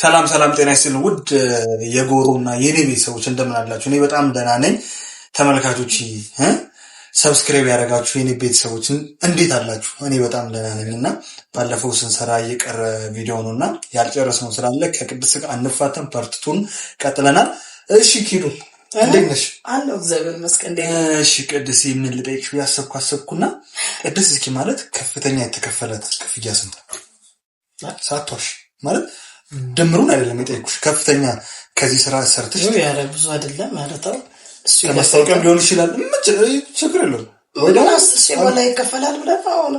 ሰላም ጤና ይስጥልኝ ውድ የጎሮና የኔ ቤተሰቦች እንደምን አላችሁ? እኔ በጣም ደህና ነኝ። ተመልካቾች ሰብስክራይብ ያደረጋችሁ የኔ ቤተሰቦች እንዴት አላችሁ? እኔ በጣም ደህና ነኝና ባለፈው ስንሰራ የቀረ ቪዲዮ ነውና ያልጨረስነው ስራ አለ። ከቅድስት ጋር አንፋተን ፓርቱን ቀጥለናል። እሺ ኪዱ እንዴት ነሽ? አለው እግዚአብሔር ይመስገን። እሺ ቅድስት ምን ልጠይቅሽ ያሰብኩና ቅድስት እስኪ ማለት ከፍተኛ የተከፈላት ክፍያ ስንት ሳትዋሽ ማለት ድምሩን አይደለም የጠየኩሽ፣ ከፍተኛ ከዚህ ስራ ሰርተሽ ያለ ብዙ አይደለም ማለት ነው። እሱ ከማስታወቂያም ሊሆን ይችላል፣ ችግር የለውም። ወይ ደግሞ 10,000 በላይ ይከፈላል ብለህ አሁን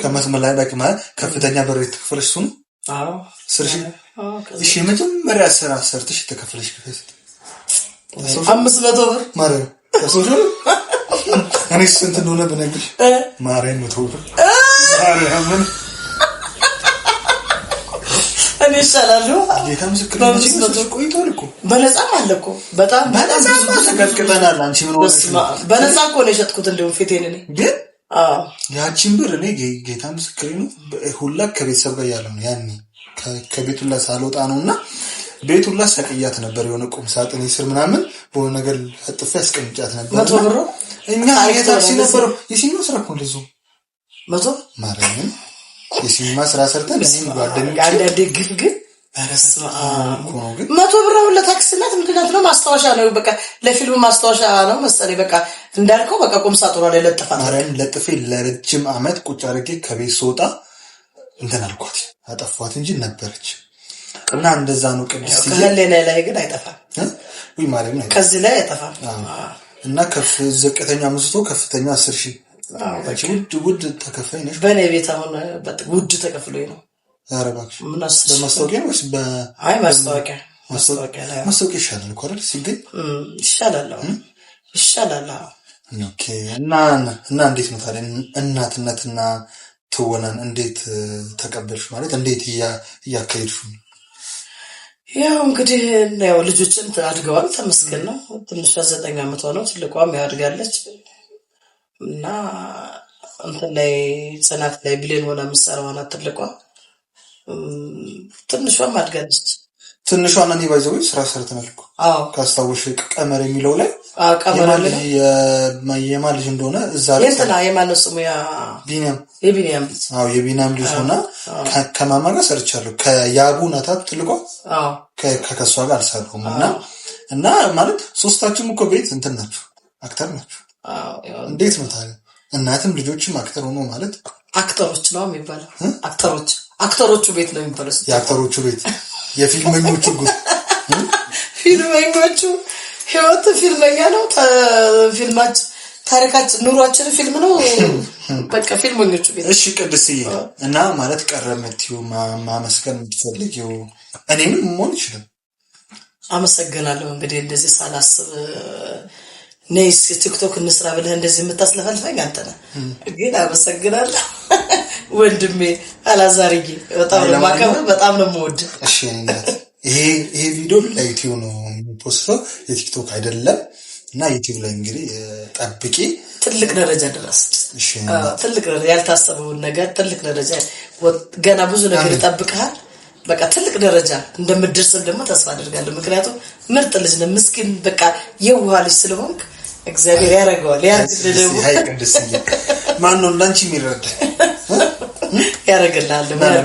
ከመስመላይ ባክ ማለት ከፍተኛ ብር የተከፈለሽ እሱ ነው። አዎ ስርሽ እሺ፣ የመጀመሪያ ስራ ሰርተሽ የተከፈለሽ ክፍያ 500 ብር ማለት ነው። እኔ ስንት እንደሆነ ብነግርሽ ማርያም 100 ብር ማርያም እኔ ይሻላል። ጌታ ምስክር ነው። ቆይቷል እኮ በነፃም አለ እኮ በጣም ተከፍተናል። አንቺ ምን ሆነሽ ነው? በነፃ እኮ ነው የሸጥኩት። እንደውም ፊቴን እኔ ግን ያቺን ብር እኔ ጌታ ምስክር ነው ሁላ ከቤተሰብ ጋር ያለው ነው። ያኔ ከቤቱላ ሳልወጣ ነውና ቤቱላ ሰቅያት ነበር። የሆነ ቁም ሳጥን ስር ምናምን በሆነ ነገር አጥፌ አስቀምጫት ነበር። 100 ብር እኛ የታክሲ ነበር የሲኒማ ስራ እኮ ልዙ 100 ማርያም የሲኒማ ስራ ሰርተን እኔም ጓደኞቼ አንዳንዴ ግን አረስማ 100 ብር ነው ለታክሲነት። ምክንያት ነው ማስታወሻ ነው። በቃ ለፊልም ማስታወሻ ነው መሰለኝ። በቃ እንዳልከው በቃ ቁም ሳጥኗ ላይ ለጥፋት ማርያም ለጥፌ ለረጅም አመት ቁጭ አድርጌ ከቤት ስወጣ እንትን አልኳት፣ አጠፋት እንጂ ነበረች። እና እንደዛ ነው ቅድስት ከለሌና ላይ ግን አይጠፋም ወይ ማርያም ነው ከዚህ ላይ አይጠፋም። እና ከፍ ዝቅተኛ መስቶ ከፍተኛ 10,000 ውድ ተከፋይ ነሽ። በኔ ቤት አሁን ውድ ተከፍሎኝ ነው። ኧረ እባክሽ በማስታወቂያ ነው ወይስ አይ ማስታወቂያ ይሻላል እኮ አይደል? ሲገኝ ይሻላል። ኦኬ። እና እንዴት ነው ታዲያ እናትነትና ትወናን እንዴት ተቀበልሽ? ማለት እንዴት እያካሄድሽ ነው? ያው እንግዲህ ያው ልጆችን አድገዋል፣ ተመስገን ነው። ትንሿ 9 ዓመቷ ነው፣ ትልቋም ያድጋለች። እና እንትን ላይ ጽናት ላይ ብሌን ሆነ የምትሰራው ናት ትልቋ። ትንሿም አድጋለች። ትንሿን እኔ ባይዘው ስራ ሰርተናል እኮ ካስታወሽ ቀመር የሚለው ላይ ቀመር ላይ የማን ልጅ እንደሆነ እዛ ላይ የእንትና የማን ስሙ ያ የቢኒያም ልጅ የቢኒያም ልጅ ሆና ከማማ ጋር ሰርቻለሁ። ከያቡ ናታት ትልቋ ከከሷ ጋር አልሰራሁም። እና ማለት ሶስታችሁም እኮ ቤት እንትን ናችሁ፣ አክተር ናችሁ። እንዴት ነው ታዲያ እናትም ልጆችም አክተር ሆኖ ማለት አክተሮች ነው የሚባለው? አክተሮቹ ቤት ነው የሚባለው። የአክተሮቹ ቤት የፊልመኞቹ ጉድ ፊልመኞቹ ህይወት ፊልመኛ ነው። ፊልማችን ታሪካችን ኑሯችን ፊልም ነው። በቃ ፊልመኞቹ ቤት። እሺ ቅድስዬ፣ እና ማለት ቀረምትዩ ማመስገን የምትፈልጊው እኔም መሆን ይችላል። አመሰግናለሁ። እንግዲህ እንደዚህ ሳላስብ ነይስ ቲክቶክ እንስራ ብለህ እንደዚህ የምታስለፈልፈኝ አንተ ነህ። ግን አመሰግናለሁ ወንድሜ አላዛርዬ፣ በጣም ነው የማከብርህ፣ በጣም ነው የምወድህ። እሺ እናት፣ ይሄ ቪዲዮ ለዩቲዩብ ነው የሚፖስተው የቲክቶክ አይደለም። እና ዩቲዩብ ላይ እንግዲህ ጠብቂ፣ ትልቅ ደረጃ ድረስ። እሺ ትልቅ ደረጃ፣ ያልታሰበውን ነገር ትልቅ ደረጃ፣ ገና ብዙ ነገር ይጠብቅሃል። በቃ ትልቅ ደረጃ እንደምትደርስም ደግሞ ተስፋ አደርጋለሁ። ምክንያቱም ምርጥ ልጅ ነህ፣ ምስኪን በቃ የዋህ ልጅ ስለሆንክ እግዚአብሔር ያረጋዋል። ሃይ ቅድስዬ፣ ማን ነው ላንቺ የሚረዳ ያረጋል።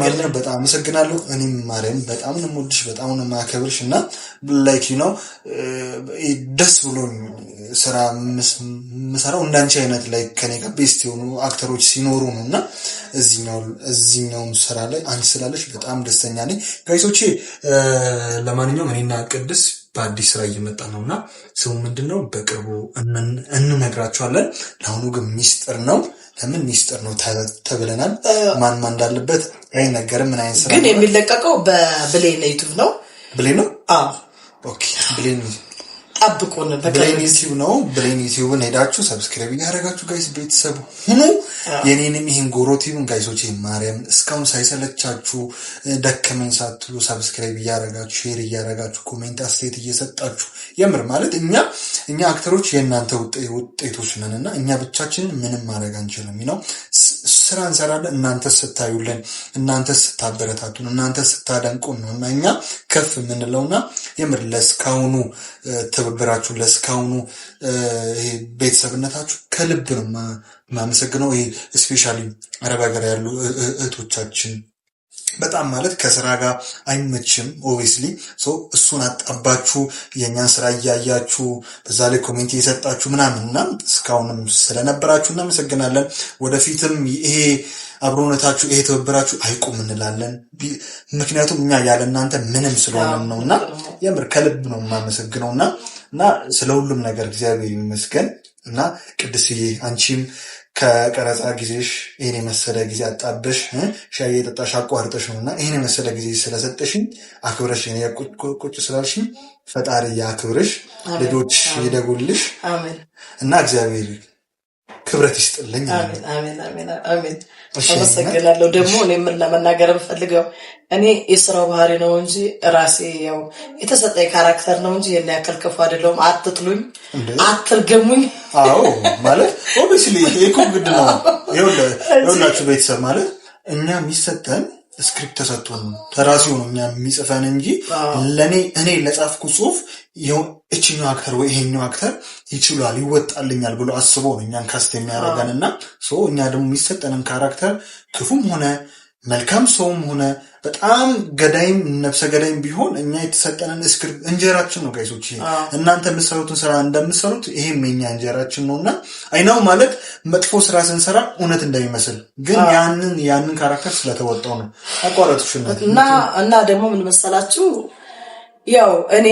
ማለት በጣም አመሰግናለሁ። እኔም ማርያም በጣም ነው የምወድሽ፣ በጣም ነው የማከብርሽ። እና ላይክ ዩ ኖ ደስ ብሎኝ ስራ የምሰራው እንዳንቺ አይነት ላይ ከኔ ጋር ቤስት የሆኑ አክተሮች ሲኖሩ ነው። እና እዚህኛውም ስራ ላይ አንቺ ስላለሽ በጣም ደስተኛ ነኝ። ጋይሶቼ ለማንኛውም እኔና ቅድስ በአዲስ ስራ እየመጣ ነውና ስሙ ምንድነው በቅርቡ እንነግራችኋለን። ለአሁኑ ግን ሚስጥር ነው። ለምን ሚስጥር ነው ተብለናል። ማን እንዳለበት አይነገርም። ምን አይነት ስራ ግን የሚለቀቀው በብሌን ዩቲዩብ ነው። ብሌን ነው? አዎ ኦኬ። ብሌን ጠብቁን። ብሌን ዩቲዩብ ነው። ብሌን ዩቲዩብን ሄዳችሁ ሰብስክራይብ እያደረጋችሁ ጋይስ ቤተሰብ ሁኑ። የኔንም ይሄን ጎሮ ቲቪን ጋይሶቼ ማርያም እስካሁን ሳይሰለቻችሁ ደከመኝ ሳትሉ ሰብስክራይብ እያደረጋችሁ ሼር እያደረጋችሁ ኮሜንት አስተያየት እየሰጣችሁ የምር ማለት እኛ አክተሮች የእናንተ ውጤቶች ነንና እኛ ብቻችንን ምንም ማድረግ አንችልም ነው። ስራ እንሰራለን እናንተ ስታዩልን፣ እናንተ ስታበረታቱን፣ እናንተ ስታደንቁን ነው እና እኛ ከፍ የምንለውና የምር ለስካሁኑ ትብብራችሁ ለስካሁኑ ይሄ ቤተሰብነታችሁ ከልብ ነው ማመሰግነው። ይሄ ስፔሻሊ አረብ ሀገር ያሉ እህቶቻችን በጣም ማለት ከስራ ጋር አይመችም ኦብቪስሊ እሱን አጣባችሁ የኛን ስራ እያያችሁ በዛ ላይ ኮሜንት እየሰጣችሁ ምናምንና እስካሁንም ስለነበራችሁ እናመሰግናለን። ወደፊትም ይሄ አብሮነታችሁ ይሄ ትብብራችሁ አይቁም እንላለን። ምክንያቱም እኛ ያለ እናንተ ምንም ስለሆነ ነውና የምር ከልብ ነው የማመሰግነውና ስለ ሁሉም ነገር እግዚአብሔር ይመስገን። እና ቅድስዬ አንቺም ከቀረጻ ጊዜሽ ይሄን የመሰለ ጊዜ አጣበሽ ሻይ የጠጣሽ አቋርጠሽ ነውና ይሄን የመሰለ ጊዜ ስለሰጠሽኝ አክብረሽ እኔ ቁጭ ስላልሽኝ ፈጣሪ ያክብርሽ፣ ልጆች ይደጉልሽ እና እግዚአብሔር ክብረት ይስጥልኝ። አሜን አሜን አሜን አሜን። አመሰግናለሁ። ደግሞ እኔ ምን ለመናገር የምፈልገው እኔ የስራው ባህሪ ነው እንጂ ራሴ ያው የተሰጠኝ ካራክተር ነው እንጂ የኔ ያክል ክፉ አይደለሁም። አትጥሉኝ፣ አትርገሙኝ። አዎ ማለት ኦብቪስሊ እኮ ግድ ነው። ይኸውላችሁ ቤተሰብ ማለት እኛ የሚሰጠን ስክሪፕት ተሰጥቶን ተራሲው ነው እኛ የሚጽፈን እንጂ እኔ ለጻፍኩ ጽሁፍ እችኛው አክተር ወይ ይሄኛው አክተር ይችላል ይወጣልኛል ብሎ አስቦ ነው እኛን ካስት የሚያደርገንና እኛ ደግሞ የሚሰጠንን ካራክተር ክፉም ሆነ መልካም ሰውም ሆነ በጣም ገዳይም ነፍሰ ገዳይም ቢሆን እኛ የተሰጠንን ስክሪፕት እንጀራችን ነው ጋይሶች። እናንተ የምትሰሩትን ስራ እንደምትሰሩት ይሄም የኛ እንጀራችን ነውና አይናው ማለት መጥፎ ስራ ስንሰራ እውነት እንደሚመስል ግን ያንን ካራክተር ስለተወጣው ነው አቋራጥሽ እና ደግሞ ምን መሰላችሁ ያው እኔ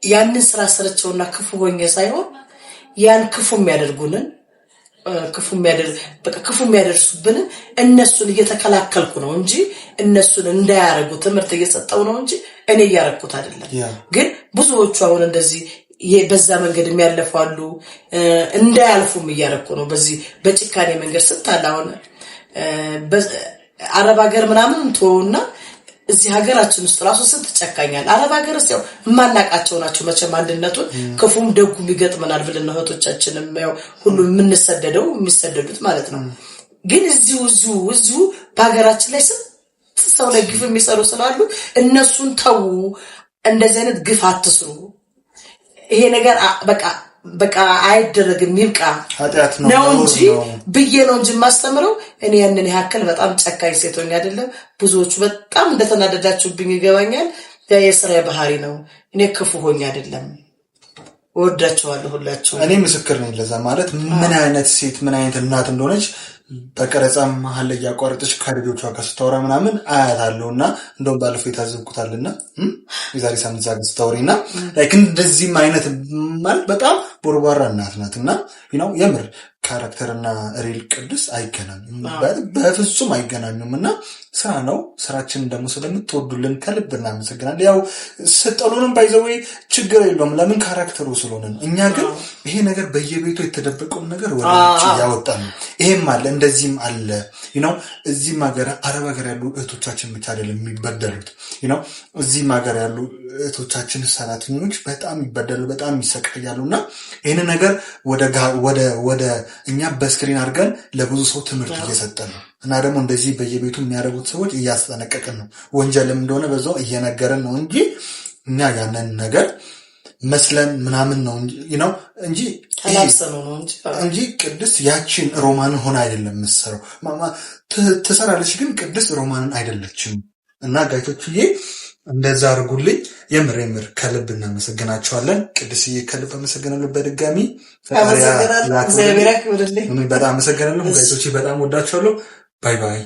ያንን ስራ ሰርቸውና ክፉ ሆኜ ሳይሆን ያን ክፉ የሚያደርጉንን ክፉ የሚያደርሱብን እነሱን እየተከላከልኩ ነው እንጂ እነሱን እንዳያረጉ ትምህርት እየሰጠው ነው እንጂ እኔ እያረኩት አይደለም። ግን ብዙዎቹ አሁን እንደዚህ በዛ መንገድ የሚያለፋሉ እንዳያልፉም እያረኩ ነው። በዚህ በጭካኔ መንገድ ስታላ አሁን አረብ ሀገር ምናምን ተወውና እዚህ ሀገራችን ውስጥ ራሱ ስንት ጨካኛል። አረብ ሀገርስ ያው ማናቃቸው ናቸው መቼም አንድነቱን ክፉም ደጉም ይገጥመናል ብለን እህቶቻችንም ያው ሁሉ የሚሰደዱት ማለት ነው። ግን እዚሁ በሀገራችን ላይ ስንት ሰው ላይ ግፍ የሚሰሩ ስላሉ እነሱን ተው፣ እንደዚህ አይነት ግፍ አትስሩ፣ ይሄ ነገር በቃ አይደረግም ይብቃ ነው እንጂ ብዬ ነው እንጂ ማስተምረው እኔ ያንን ያክል በጣም ጨካኝ ሴቶኛ አይደለም። ብዙዎቹ በጣም እንደተናደዳችሁብኝ ይገባኛል። የስራ ባህሪ ነው። እኔ ክፉ ሆኜ አይደለም። ወዳቸዋለሁ ሁላችሁ። እኔ ምስክር ነኝ ለዛ ማለት ምን አይነት ሴት ምን አይነት እናት እንደሆነች በቀረጻ መሀል ላይ ያቋረጠች ከልጆቿ ጋር ስታወራ ምናምን አያታለሁና እንደውም ባለፈው የታዘብኩታልና የዛሬ ሳምንት ዛግ ስታወሪና ላይክ እንደዚህም አይነት ማለት በጣም ቦርባራ እናት ናትና የምር ካራክተርና ሪል ቅዱስ አይገናኙም፣ በፍጹም አይገናኙምና ስራ ነው። ስራችንን ደግሞ ስለምትወዱልን ከልብ እናመሰግናለን። ያው ስጠሉንም ባይዘው ችግር የለውም ለምን ካራክተሩ ስለሆነ ነው። እኛ ግን ይሄ ነገር በየቤቱ የተደበቀውን ነገር ወደ ውጭ ያወጣን ነው። ይሄም አለ እንደዚህም አለ እዚህም ሀገር አረብ ሀገር ያሉ እህቶቻችን ብቻ አይደለም የሚበደሉት እዚህም ሀገር ያሉ እህቶቻችን ሰራተኞች በጣም ይበደሉ በጣም ይሰቃያሉና ይሄን ነገር ወደ እኛ በስክሪን አድርገን ለብዙ ሰው ትምህርት እየሰጠን ነው እና ደግሞ እንደዚህ በየቤቱ የሚያደርጉት ሰዎች እያስጠነቀቅን ነው። ወንጀልም እንደሆነ በዛው እየነገረን ነው እንጂ እኛ ያንን ነገር መስለን ምናምን ነው እንጂ እንጂ ቅድስት ያቺን ሮማንን ሆነ አይደለም የምትሰራው ትሰራለች፣ ግን ቅድስት ሮማንን አይደለችም። እና ጋይቶችዬ እንደዛ አድርጉልኝ። የምር ከልብ እናመሰግናቸዋለን። ቅድስዬ ከልብ አመሰግናለሁ። በድጋሚ እግዚአብሔር ያክብርልኝ። በጣም አመሰግናለሁ። ጋይቶቼ በጣም ወዳቸዋለሁ። ባይ ባይ።